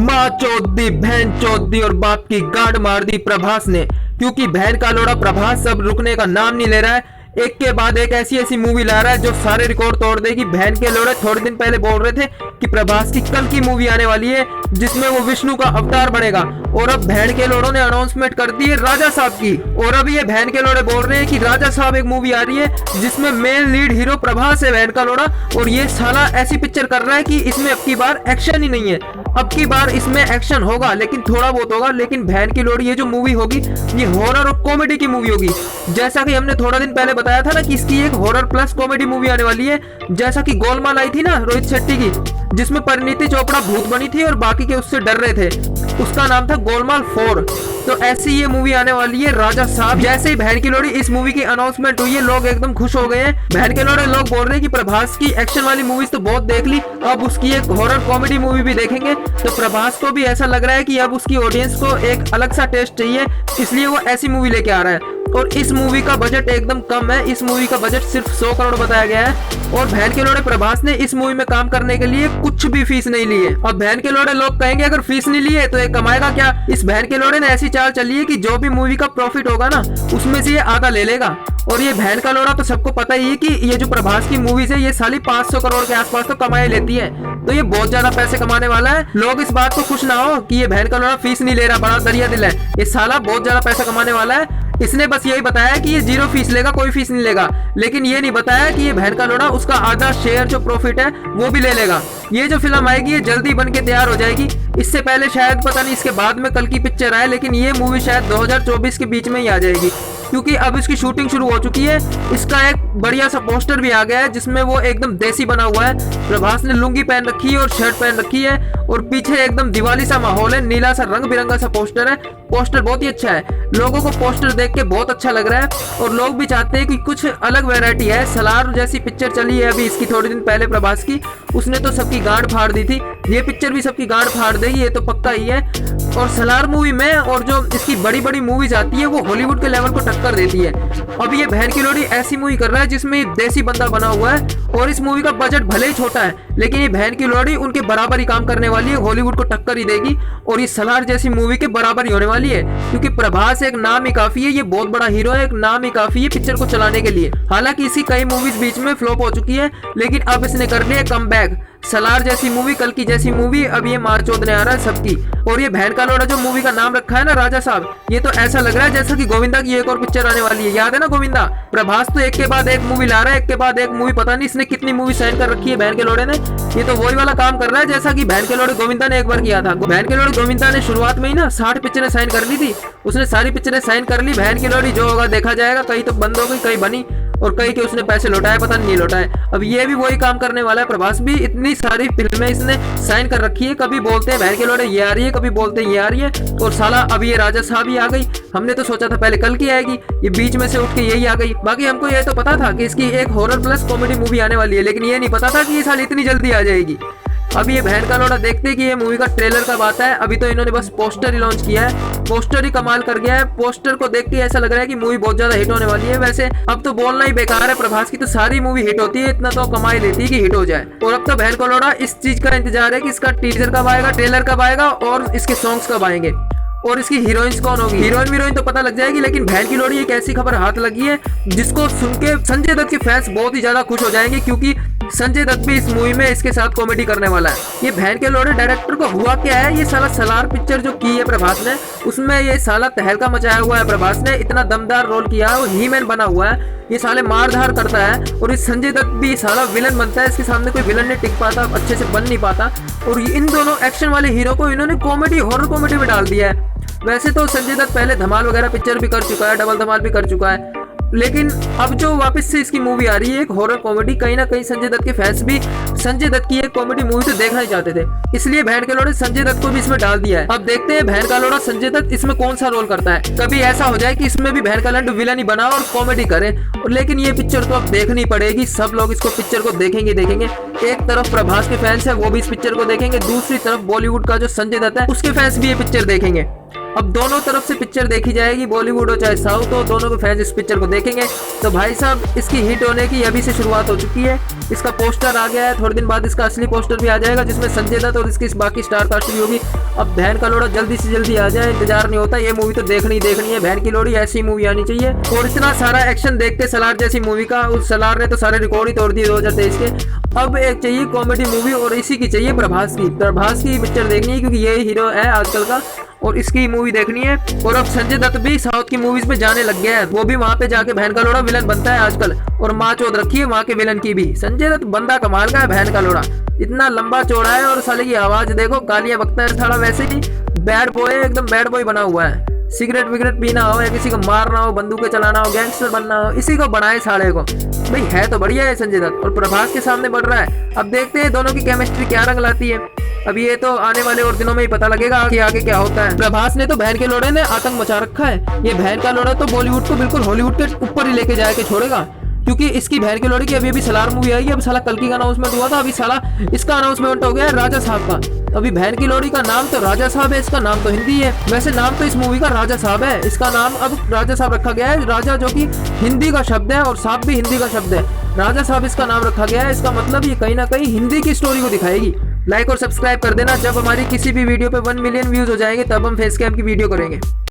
माँ चोद दी, बहन चोद दी और बाप की गांड मार दी प्रभास ने, क्योंकि बहन का लोड़ा प्रभास अब रुकने का नाम नहीं ले रहा है। एक के बाद एक ऐसी ऐसी मूवी ला रहा है जो सारे रिकॉर्ड तोड़ देगी। बहन के लोड़े थोड़े दिन पहले बोल रहे थे कि प्रभास की कल की मूवी आने वाली है जिसमें वो विष्णु का अवतार बनेगा, और अब बहन के लोड़ों ने अनाउंसमेंट कर दी है राजा साहब की। और अब ये बहन के लोड़े बोल रहे हैं कि राजा साहब एक मूवी आ रही है जिसमें मेन लीड हीरो प्रभास है, बहन का लोड़ा, और ये साला ऐसी पिक्चर कर रहा है कि इसमें अब की बार एक्शन ही नहीं है। अब की बार इसमें एक्शन होगा लेकिन थोड़ा बहुत होगा, लेकिन बहन की लोड़ी ये जो मूवी होगी ये हॉरर और कॉमेडी की मूवी होगी। जैसा कि हमने थोड़ा दिन पहले बताया था ना कि इसकी एक हॉरर प्लस कॉमेडी मूवी आने वाली है, जैसा कि गोलमाल आई थी ना रोहित शेट्टी की, जिसमें परिणीति चोपड़ा भूत बनी थी और बाकी के उससे डर रहे थे, उसका नाम था गोलमाल 4। तो ऐसी ये मूवी आने वाली है राजा साहब। जैसे ही बहन की लोड़ी इस मूवी की अनाउंसमेंट हुई है लोग एकदम खुश हो गए हैं। बहन के लोड़े लोग बोल रहे हैं कि प्रभास की एक्शन वाली मूवीज तो बहुत देख ली, अब उसकी एक हॉरर कॉमेडी मूवी भी देखेंगे। तो प्रभास को भी ऐसा लग रहा है कि अब उसकी ऑडियंस को एक अलग सा टेस्ट चाहिए, इसलिए वो ऐसी मूवी लेके आ रहा है। और इस मूवी का बजट एकदम कम है, इस मूवी का बजट सिर्फ 100 करोड़ बताया गया है। और बहन के लोड़े प्रभास ने इस मूवी में काम करने के लिए कुछ भी फीस नहीं ली है। अब बहन के लोड़े लोग कहेंगे अगर फीस नहीं ली है तो ये कमाएगा क्या। इस बहन के लोड़े ने ऐसी चाल चली है कि जो भी मूवी का प्रॉफिट होगा ना उसमें से ये आधा ले लेगा। और ये बहन का लोड़ा तो सबको पता ही है कि ये जो प्रभास की मूवीज है ये साली 500 करोड़ के आसपास तो कमाई लेती है, तो ये बहुत ज्यादा पैसे कमाने वाला है। लोग इस बात को खुश ना हो कि ये बहन का लोड़ा फीस नहीं ले रहा, बड़ा दरिया दिल है, ये साला बहुत ज्यादा पैसा कमाने वाला है। इसने बस यही बताया कि ये 0 फीस लेगा, कोई फीस नहीं लेगा, लेकिन ये नहीं बताया कि ये बहन का लोड़ा उसका आधा शेयर जो प्रॉफिट है वो भी ले लेगा। ये जो फिल्म आएगी ये जल्दी बन के तैयार हो जाएगी, इससे पहले शायद पता नहीं इसके बाद में कल की पिक्चर आए, लेकिन ये मूवी शायद 2024 के बीच में ही आ जाएगी, क्योंकि अब इसकी शूटिंग शुरू हो चुकी है। इसका एक बढ़िया सा पोस्टर भी आ गया है जिसमें वो एकदम देसी बना हुआ है। प्रभास ने लुंगी पहन रखी है और शर्ट पहन रखी है और पीछे एकदम दिवाली सा माहौल है, नीला सा रंग बिरंगा सा पोस्टर है। पोस्टर बहुत ही अच्छा है, लोगों को पोस्टर देख के बहुत अच्छा लग रहा है और लोग भी चाहते हैं कि कुछ अलग वैरायटी है। सलार जैसी पिक्चर चली है अभी इसकी थोड़े दिन पहले प्रभास की, उसने तो सबकी गांड फाड़ दी थी, ये पिक्चर भी सबकी गांड फाड़ देगी, ये तो पक्का ही है। और सलार मूवी में और जो इसकी बड़ी बड़ी मूवीज आती है वो हॉलीवुड के लेवल को टक्कर देती है। अब ये बहन की लोड़ी ऐसी मूवी कर रहा है जिसमें देसी बंदा बना हुआ है, और इस मूवी का बजट भले ही छोटा है लेकिन ये बहन की लोड़ी उनके बराबर ही काम करने वाली है, हॉलीवुड को टक्कर ही देगी और ये सलार जैसी मूवी के बराबर ही होने वाली है, क्योंकि प्रभास एक नाम ही काफी है, ये बहुत बड़ा हीरो है, एक नाम ही काफी है पिक्चर को चलाने के लिए। हालांकि इसकी कई मूवीज बीच में फ्लॉप हो चुकी है लेकिन अब इसने कर लिया कमबैक। सलार जैसी मूवी, कल की जैसी मूवी अब ये मार चौधने आ रहा है सबकी। और ये बहन का लोड़ा जो मूवी का नाम रखा है ना राजा साहब, ये तो ऐसा लग रहा है जैसा कि गोविंदा की एक और पिक्चर आने वाली है, याद है ना गोविंदा। प्रभास तो एक के बाद एक मूवी ला रहा है, एक के बाद एक मूवी, पता नहीं इसने कितनी मूवी साइन कर रखी है बहन के लोड़े ने। ये तो वही वाला काम कर रहा है जैसा कि बहन के लोड़े गोविंदा ने एक बार किया था। बहन के लोड़े गोविंदा ने शुरुआत में ही ना 60 पिक्चरें साइन कर ली थी, उसने सारी पिक्चरें साइन कर ली। बहन की लोड़ी जो होगा देखा जाएगा, कई तो बंद हो गई, कई बनी और कई के उसने पैसे लौटाए, पता नहीं लौटाए। अब ये भी वही काम करने वाला है, प्रभास भी इतनी सारी फिल्में इसने साइन कर रखी है, कभी बोलते हैं बहन के लोड़े ये आ रही है, कभी बोलते हैं ये आ रही है, और साला अब ये राजा साहब ही आ गई। हमने तो सोचा था पहले कल की आएगी, ये बीच में से उठ के यही आ गई। बाकी हमको ये तो पता था कि इसकी एक हॉरर प्लस कॉमेडी मूवी आने वाली है, लेकिन ये नहीं पता था कि ये साल इतनी जल्दी आ जाएगी। अब ये बहन का लोड़ा देखते कि ये मूवी का ट्रेलर कब आता है। अभी तो इन्होंने बस पोस्टर ही लॉन्च किया है, पोस्टर ही कमाल कर गया है। पोस्टर को देख के ऐसा लग रहा है कि मूवी बहुत ज्यादा हिट होने वाली है। वैसे अब तो बोलना ही बेकार है, प्रभास की तो सारी मूवी हिट होती है, इतना तो कमाई लेती है कि हिट हो जाए। और अब तो बहन का लोड़ा इस चीज का इंतजार है कि इसका टीजर कब आएगा, ट्रेलर कब आएगा और इसके सॉन्ग्स कब आएंगे और इसकी हीरोइंस कौन होगी। हीरोइन तो पता लग जाएगी, लेकिन बहन की लोड़ी एक ऐसी खबर हाथ लगी है जिसको सुन के संजय दत्त के फैंस बहुत ही ज्यादा खुश हो जाएंगे, क्योंकि संजय दत्त भी इस मूवी में इसके साथ कॉमेडी करने वाला है। ये बहन के लोड़े डायरेक्टर को हुआ क्या है, ये साला सलार पिक्चर जो की है प्रभास ने, उसमें ये साला तहलका मचाया हुआ है। प्रभास ने इतना दमदार रोल किया है, वो ही मैन बना हुआ है, ये साले मारधार करता है। और इस संजय दत्त भी साला विलन बनता है, इसके सामने कोई विलन नहीं टिक पाता, अच्छे से बन नहीं पाता। और इन दोनों एक्शन वाले हीरो को इन्होंने कॉमेडी, हॉरर कॉमेडी में डाल दिया है। वैसे तो संजय दत्त पहले धमाल वगैरह पिक्चर भी कर चुका है, डबल धमाल भी कर चुका है, लेकिन अब जो वापस से इसकी मूवी आ रही है एक हॉरर कॉमेडी, कहीं ना कहीं संजय दत्त के फैंस भी संजय दत्त की एक कॉमेडी मूवी तो देखना ही चाहते थे, इसलिए बहन के लोड़े संजय दत्त को भी इसमें डाल दिया है। अब देखते हैं बहन का लोड़ा संजय दत्त इसमें कौन सा रोल करता है। कभी ऐसा हो जाए कि इसमें भी बहन का लंडू विलन ही बना और कॉमेडी करे, लेकिन ये पिक्चर तो अब देखनी पड़ेगी, सब लोग इसको पिक्चर को देखेंगे। एक तरफ प्रभास के फैंस है वो भी इस पिक्चर को देखेंगे, दूसरी तरफ बॉलीवुड का जो संजय दत्त है उसके फैंस भी ये पिक्चर देखेंगे। अब दोनों तरफ से पिक्चर देखी जाएगी, बॉलीवुड हो चाहे साउथ हो, दोनों के फैंस इस पिक्चर को देखेंगे। तो भाई साहब इसकी हिट होने की अभी से शुरुआत हो चुकी है। इसका पोस्टर आ गया है, थोड़े दिन बाद इसका असली पोस्टर भी आ जाएगा जिसमें संजय दत्त और इसकी बाकी स्टार कास्ट भी होगी। अब बहन का लोड़ा जल्दी से जल्दी आ जाए, इंतजार नहीं होता, ये मूवी तो देखनी है। बहन की लोड़ी ऐसी मूवी आनी चाहिए। और इतना सारा एक्शन देखते सलार जैसी मूवी का, उस सलार ने तो सारे रिकॉर्ड ही तोड़ दिए 2023 के। अब एक चाहिए कॉमेडी मूवी और इसी की चाहिए प्रभास की पिक्चर देखनी है क्योंकि यही हीरो है आजकल का और इसकी मूवी देखनी है। और अब संजय दत्त भी साउथ की मूवीज में जाने लग गया है, वो भी वहां पे जाके बहन का लोड़ा विलन बनता है आजकल। और माँ चौध रखी है वहां के विलन की भी। संजय दत्त बंदा कमाल का है, बहन का लोड़ा इतना लंबा चौड़ा है और साले की आवाज देखो, गालियां बकता है थोड़ा, वैसे ही बैड बॉय एकदम बैड बॉय बना हुआ है। सिगरेट विगरेट पीना हो या किसी को मारना हो, बंदूकें चलाना हो, गैंगस्टर बनना हो, इसी को बनाए साले को। भाई है तो बढ़िया है संजय दत्त और प्रभास के सामने बढ़ रहा है। अब देखते हैं दोनों की केमिस्ट्री क्या रंग लाती है। अब ये तो आने वाले और दिनों में ही पता लगेगा कि आगे क्या होता है। प्रभास ने तो बहन के लोड़े ने आतंक मचा रखा है। ये बहन का लोड़ा तो बॉलीवुड को बिल्कुल हॉलीवुड के ऊपर ही लेके जाके छोड़ेगा क्योंकि इसकी बहन की लोड़ी की अभी सलार मूवी आई है। अब साला कल की का अनाउंसमेंट हुआ था, अभी साला इसका अनाउंसमेंट हो गया है राजा साहब का। अभी बहन की लोड़ी का नाम तो राजा साहब है, इसका नाम तो हिंदी है। वैसे नाम तो इस मूवी का राजा साहब है, इसका नाम अब राजा साहब रखा गया है। राजा जो कि हिंदी का शब्द है और साहब भी हिंदी का शब्द है, राजा साहब इसका नाम रखा गया है। इसका मतलब ये कहीं ना कहीं हिंदी की स्टोरी को दिखाएगी। लाइक और सब्सक्राइब कर देना। जब हमारी किसी भी वीडियो पे 1 मिलियन व्यूज हो जाएंगे तब हम फेस कैम की वीडियो करेंगे।